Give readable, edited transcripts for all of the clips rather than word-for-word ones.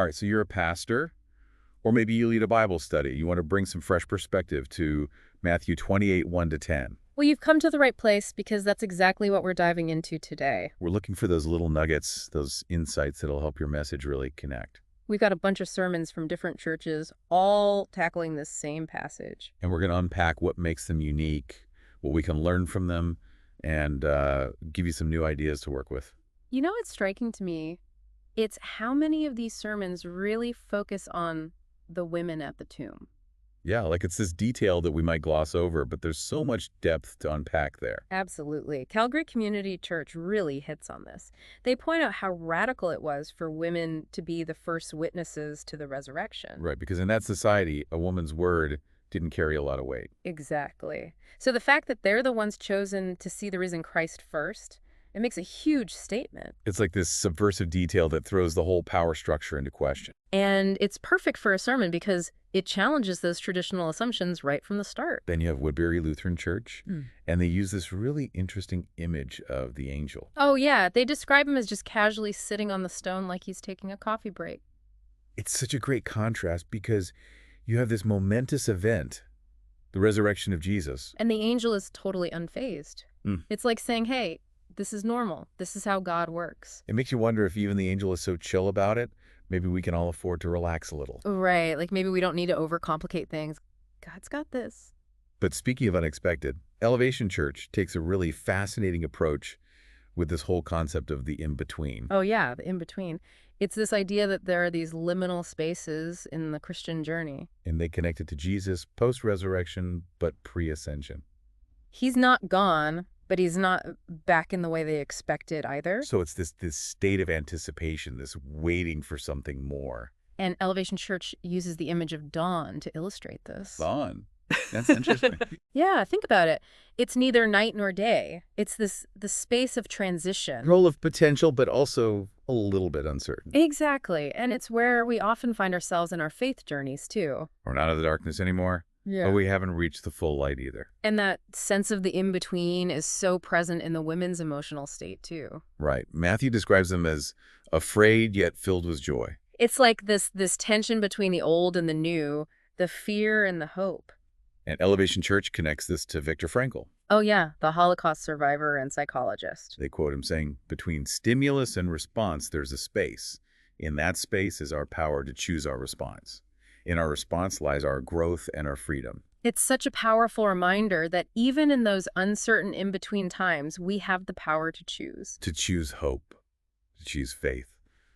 All right, so you're a pastor, or maybe you lead a Bible study. You want to bring some fresh perspective to Matthew 28, 1 to 10. Well, you've come to the right place because that's exactly what we're diving into today. We're looking for those little nuggets, those insights that'll help your message really connect. We've got a bunch of sermons from different churches, all tackling this same passage. And we're going to unpack what makes them unique, what we can learn from them, and give you some new ideas to work with. You know what's striking to me? It's how many of these sermons really focus on the women at the tomb. Yeah, like it's this detail that we might gloss over, but there's so much depth to unpack there. Absolutely. Calgary Community Church really hits on this. They point out how radical it was for women to be the first witnesses to the resurrection. Right, because in that society, a woman's word didn't carry a lot of weight. Exactly. So the fact that they're the ones chosen to see the risen Christ first, it makes a huge statement. It's like this subversive detail that throws the whole power structure into question. And it's perfect for a sermon because it challenges those traditional assumptions right from the start. Then you have Woodbury Lutheran Church, Mm. and they use this really interesting image of the angel. Oh, yeah. They describe him as just casually sitting on the stone like he's taking a coffee break. It's such a great contrast because you have this momentous event, the resurrection of Jesus. And the angel is totally unfazed. Mm. It's like saying, hey, this is normal. This is how God works. It makes you wonder if even the angel is so chill about it, maybe we can all afford to relax a little. Right. Like maybe we don't need to overcomplicate things. God's got this. But speaking of unexpected, Elevation Church takes a really fascinating approach with this whole concept of the in-between. Oh, yeah, the in-between. It's this idea that there are these liminal spaces in the Christian journey. And they connect it to Jesus post-resurrection, but pre-ascension. He's not gone, but he's not back in the way they expected either. So it's this state of anticipation, this waiting for something more. And Elevation Church uses the image of dawn to illustrate this. Dawn. That's interesting. Yeah, think about it. It's neither night nor day. It's the space of transition. Role of potential, but also a little bit uncertain. Exactly. And it's where we often find ourselves in our faith journeys, too. We're not out of the darkness anymore, but we haven't reached the full light either. And that sense of the in-between is so present in the women's emotional state, too. Right. Matthew describes them as afraid yet filled with joy. It's like this tension between the old and the new, the fear and the hope. And Elevation Church connects this to Viktor Frankl. Oh, yeah, the Holocaust survivor and psychologist. They quote him saying, between stimulus and response, there's a space. In that space is our power to choose our response. In our response lies our growth and our freedom. It's such a powerful reminder that even in those uncertain in-between times, we have the power to choose. To choose hope, to choose faith,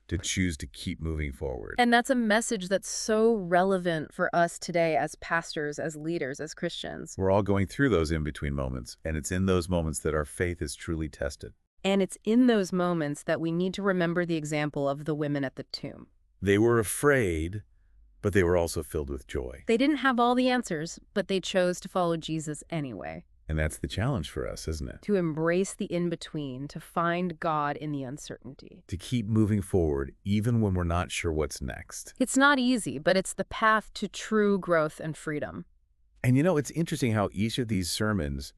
to choose to keep moving forward. And that's a message that's so relevant for us today as pastors, as leaders, as Christians. We're all going through those in-between moments, and it's in those moments that our faith is truly tested. And it's in those moments that we need to remember the example of the women at the tomb. They were afraid, but they were also filled with joy. They didn't have all the answers, but they chose to follow Jesus anyway. And that's the challenge for us, isn't it? To embrace the in-between, to find God in the uncertainty. To keep moving forward, even when we're not sure what's next. It's not easy, but it's the path to true growth and freedom. And you know, it's interesting how each of these sermons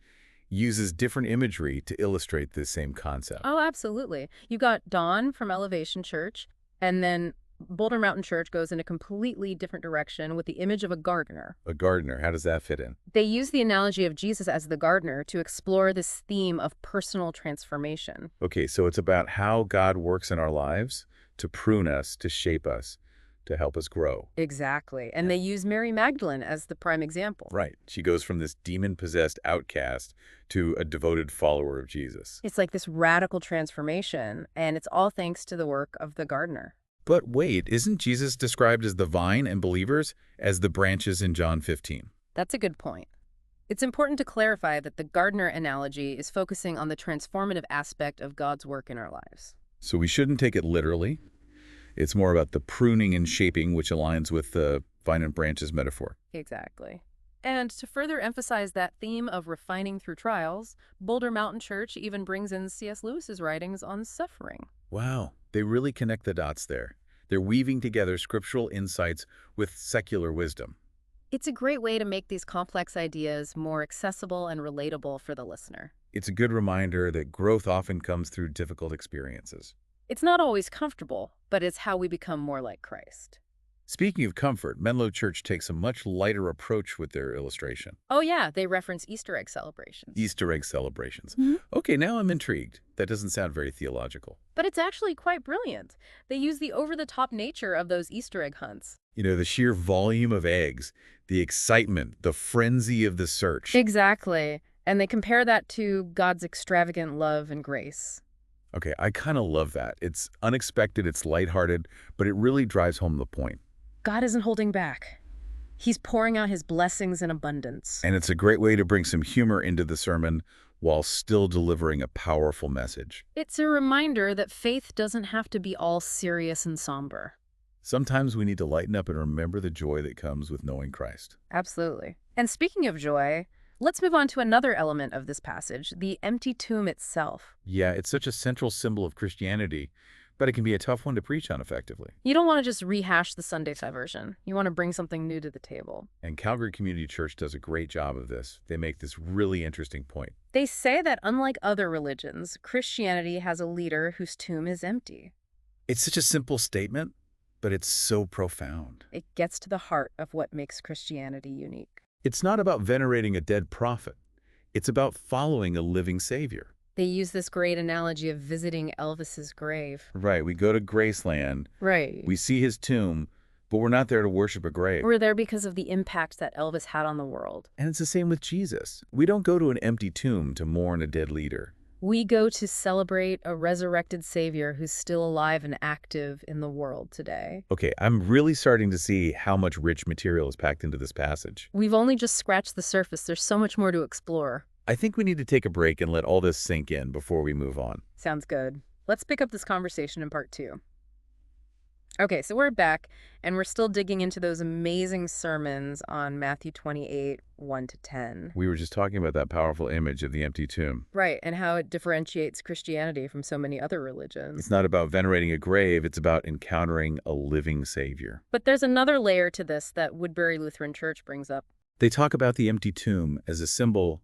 uses different imagery to illustrate this same concept. Oh, absolutely. You got Dawn from Elevation Church, and then Boulder Mountain Church goes in a completely different direction with the image of a gardener. A gardener, how does that fit in? They use the analogy of Jesus as the gardener to explore this theme of personal transformation. Okay, so it's about how God works in our lives to prune us, to shape us, to help us grow. Exactly. And they use Mary Magdalene as the prime example. Right. She goes from this demon-possessed outcast to a devoted follower of Jesus. It's like this radical transformation, and it's all thanks to the work of the gardener. But wait, isn't Jesus described as the vine and believers as the branches in John 15? That's a good point. It's important to clarify that the gardener analogy is focusing on the transformative aspect of God's work in our lives. So we shouldn't take it literally. It's more about the pruning and shaping, which aligns with the vine and branches metaphor. Exactly. And to further emphasize that theme of refining through trials, Boulder Mountain Church even brings in C.S. Lewis's writings on suffering. Wow, they really connect the dots there. They're weaving together scriptural insights with secular wisdom. It's a great way to make these complex ideas more accessible and relatable for the listener. It's a good reminder that growth often comes through difficult experiences. It's not always comfortable, but it's how we become more like Christ. Speaking of comfort, Menlo Church takes a much lighter approach with their illustration. Oh yeah, they reference Easter egg celebrations. Easter egg celebrations. Mhm. Okay, now I'm intrigued. That doesn't sound very theological. But it's actually quite brilliant. They use the over-the-top nature of those Easter egg hunts. You know, the sheer volume of eggs, the excitement, the frenzy of the search. Exactly. And they compare that to God's extravagant love and grace. Okay, I kind of love that. It's unexpected, it's lighthearted, but it really drives home the point. God isn't holding back. He's pouring out his blessings in abundance. And it's a great way to bring some humor into the sermon while still delivering a powerful message. It's a reminder that faith doesn't have to be all serious and somber. Sometimes we need to lighten up and remember the joy that comes with knowing Christ. Absolutely. And speaking of joy, let's move on to another element of this passage, the empty tomb itself. Yeah, it's such a central symbol of Christianity, but it can be a tough one to preach on effectively. You don't want to just rehash the Sunday version. You want to bring something new to the table. And Calgary Community Church does a great job of this. They make this really interesting point. They say that unlike other religions, Christianity has a leader whose tomb is empty. It's such a simple statement, but it's so profound. It gets to the heart of what makes Christianity unique. It's not about venerating a dead prophet. It's about following a living Savior. They use this great analogy of visiting Elvis's grave. Right, we go to Graceland, Right. we see his tomb, but we're not there to worship a grave. We're there because of the impact that Elvis had on the world. And it's the same with Jesus. We don't go to an empty tomb to mourn a dead leader. We go to celebrate a resurrected Savior who's still alive and active in the world today. Okay, I'm really starting to see how much rich material is packed into this passage. We've only just scratched the surface. There's so much more to explore. I think we need to take a break and let all this sink in before we move on. Sounds good. Let's pick up this conversation in part 2. Okay, so we're back, and we're still digging into those amazing sermons on Matthew 28, 1-10. We were just talking about that powerful image of the empty tomb. Right, and how it differentiates Christianity from so many other religions. It's not about venerating a grave, it's about encountering a living Savior. But there's another layer to this that Woodbury Lutheran Church brings up. They talk about the empty tomb as a symbol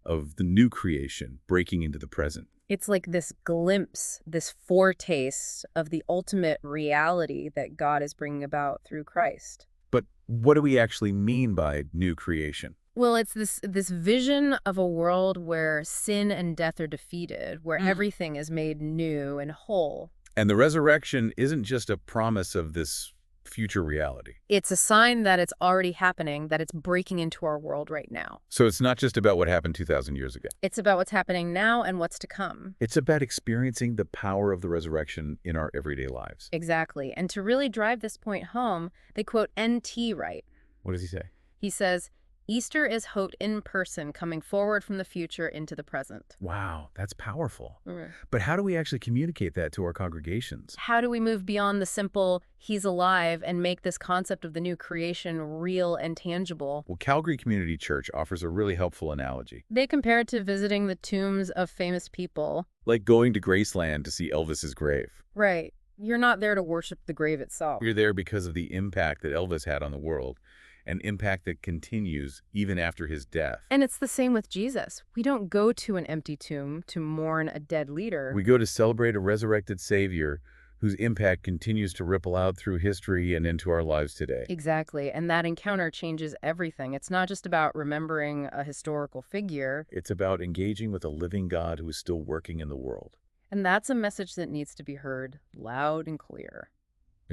of the new creation breaking into the present. It's like this glimpse, this foretaste of the ultimate reality that God is bringing about through Christ. But what do we actually mean by new creation? Well, it's this vision of a world where sin and death are defeated, where everything is made new and whole. And the resurrection isn't just a promise of this future reality. It's a sign that it's already happening, that it's breaking into our world right now. So it's not just about what happened 2,000 years ago. It's about what's happening now and what's to come. It's about experiencing the power of the resurrection in our everyday lives. Exactly. And to really drive this point home, they quote N.T. Wright. What does he say? He says, Easter is hope in person coming forward from the future into the present. Wow, that's powerful. Mm. But how do we actually communicate that to our congregations? How do we move beyond the simple, he's alive, and make this concept of the new creation real and tangible? Well, Calgary Community Church offers a really helpful analogy. They compare it to visiting the tombs of famous people. Like going to Graceland to see Elvis's grave. Right. You're not there to worship the grave itself. You're there because of the impact that Elvis had on the world, an impact that continues even after his death. And it's the same with Jesus. We don't go to an empty tomb to mourn a dead leader. We go to celebrate a resurrected Savior whose impact continues to ripple out through history and into our lives today. Exactly. And that encounter changes everything. It's not just about remembering a historical figure. It's about engaging with a living God who is still working in the world. And that's a message that needs to be heard loud and clear.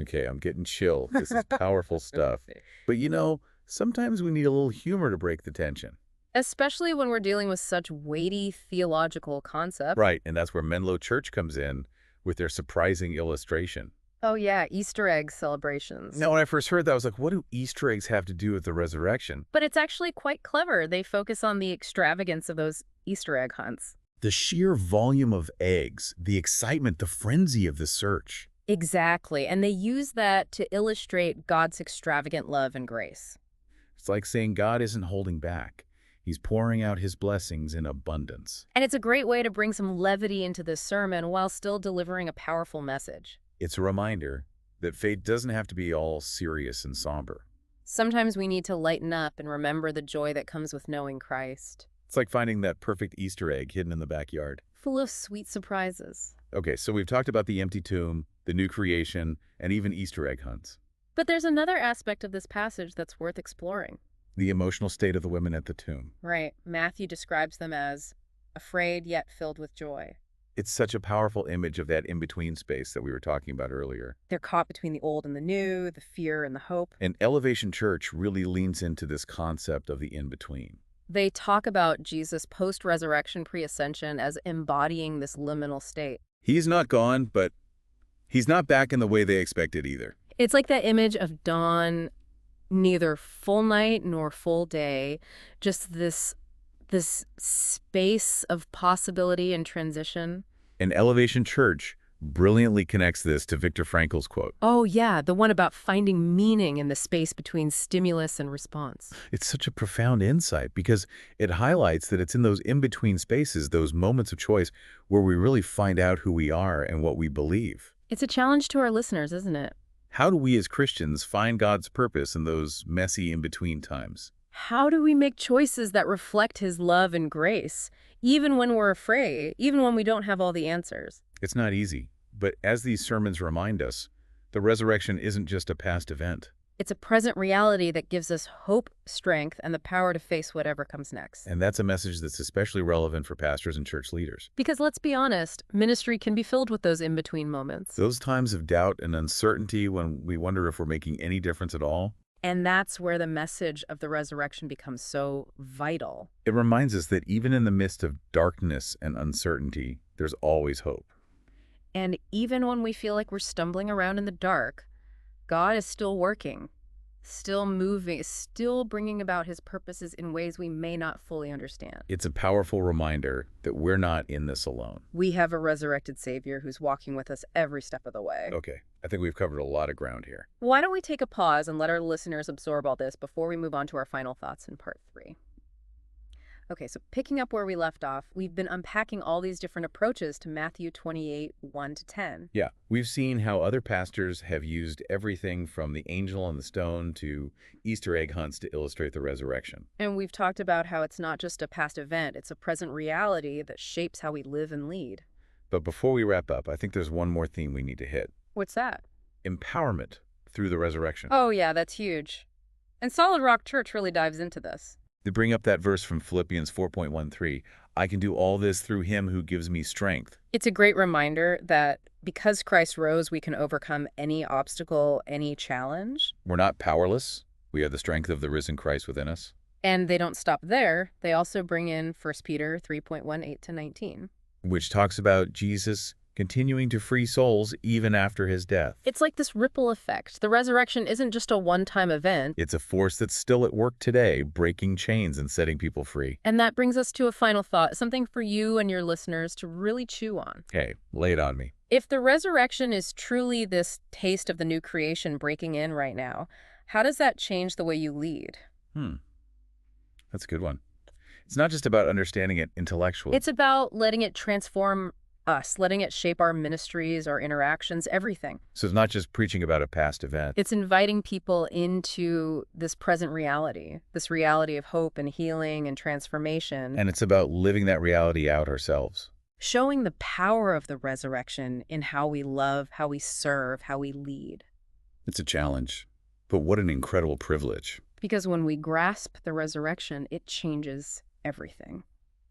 Okay, I'm getting chill. This is powerful stuff. But you know, sometimes we need a little humor to break the tension. Especially when we're dealing with such weighty theological concepts. Right, and that's where Menlo Church comes in with their surprising illustration. Oh yeah, Easter egg celebrations. Now, when I first heard that, I was like, what do Easter eggs have to do with the resurrection? But it's actually quite clever. They focus on the extravagance of those Easter egg hunts. The sheer volume of eggs, the excitement, the frenzy of the search. Exactly. And they use that to illustrate God's extravagant love and grace. It's like saying God isn't holding back. He's pouring out his blessings in abundance. And it's a great way to bring some levity into this sermon while still delivering a powerful message. It's a reminder that faith doesn't have to be all serious and somber. Sometimes we need to lighten up and remember the joy that comes with knowing Christ. It's like finding that perfect Easter egg hidden in the backyard. Full of sweet surprises. Okay, so we've talked about the empty tomb, the new creation, and even Easter egg hunts. But there's another aspect of this passage that's worth exploring. The emotional state of the women at the tomb. Right. Matthew describes them as afraid yet filled with joy. It's such a powerful image of that in-between space that we were talking about earlier. They're caught between the old and the new, the fear and the hope. And Elevation Church really leans into this concept of the in-between. They talk about Jesus' post-resurrection pre-ascension as embodying this liminal state. He's not gone, but he's not back in the way they expected either. It's like that image of dawn, neither full night nor full day, just this space of possibility and transition. And Elevation Church brilliantly connects this to Viktor Frankl's quote. Oh yeah, the one about finding meaning in the space between stimulus and response. It's such a profound insight because it highlights that it's in those in-between spaces, those moments of choice, where we really find out who we are and what we believe. It's a challenge to our listeners, isn't it? How do we as Christians find God's purpose in those messy in-between times? How do we make choices that reflect his love and grace, even when we're afraid, even when we don't have all the answers? It's not easy, but as these sermons remind us, the resurrection isn't just a past event. It's a present reality that gives us hope, strength, and the power to face whatever comes next. And that's a message that's especially relevant for pastors and church leaders. Because let's be honest, ministry can be filled with those in-between moments. Those times of doubt and uncertainty when we wonder if we're making any difference at all. And that's where the message of the resurrection becomes so vital. It reminds us that even in the midst of darkness and uncertainty, there's always hope. And even when we feel like we're stumbling around in the dark, God is still working, still moving, still bringing about his purposes in ways we may not fully understand. It's a powerful reminder that we're not in this alone. We have a resurrected Savior who's walking with us every step of the way. Okay, I think we've covered a lot of ground here. Why don't we take a pause and let our listeners absorb all this before we move on to our final thoughts in part 3. Okay, so picking up where we left off, we've been unpacking all these different approaches to Matthew 28, 1-10. Yeah, we've seen how other pastors have used everything from the angel on the stone to Easter egg hunts to illustrate the resurrection. And we've talked about how it's not just a past event, it's a present reality that shapes how we live and lead. But before we wrap up, I think there's one more theme we need to hit. What's that? Empowerment through the resurrection. Oh yeah, that's huge. And Solid Rock Church really dives into this. They bring up that verse from Philippians 4.13, I can do all this through him who gives me strength. It's a great reminder that because Christ rose, we can overcome any obstacle, any challenge. We're not powerless. We have the strength of the risen Christ within us. And they don't stop there. They also bring in 1 Peter 3.18-19. Which talks about Jesus continuing to free souls even after his death. It's like this ripple effect. The resurrection isn't just a one-time event. It's a force that's still at work today, breaking chains and setting people free. And that brings us to a final thought, something for you and your listeners to really chew on. Hey, lay it on me. If the resurrection is truly this taste of the new creation breaking in right now, how does that change the way you lead? That's a good one. It's not just about understanding it intellectually. It's about letting it transform us, letting it shape our ministries, our interactions, everything. So it's not just preaching about a past event. It's inviting people into this present reality, this reality of hope and healing and transformation. And it's about living that reality out ourselves. Showing the power of the resurrection in how we love, how we serve, how we lead. It's a challenge, but what an incredible privilege. Because when we grasp the resurrection, it changes everything.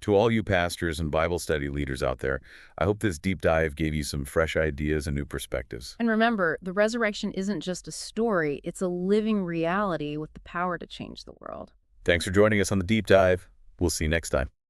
To all you pastors and Bible study leaders out there, I hope this deep dive gave you some fresh ideas and new perspectives. And remember, the resurrection isn't just a story, it's a living reality with the power to change the world. Thanks for joining us on the deep dive. We'll see you next time.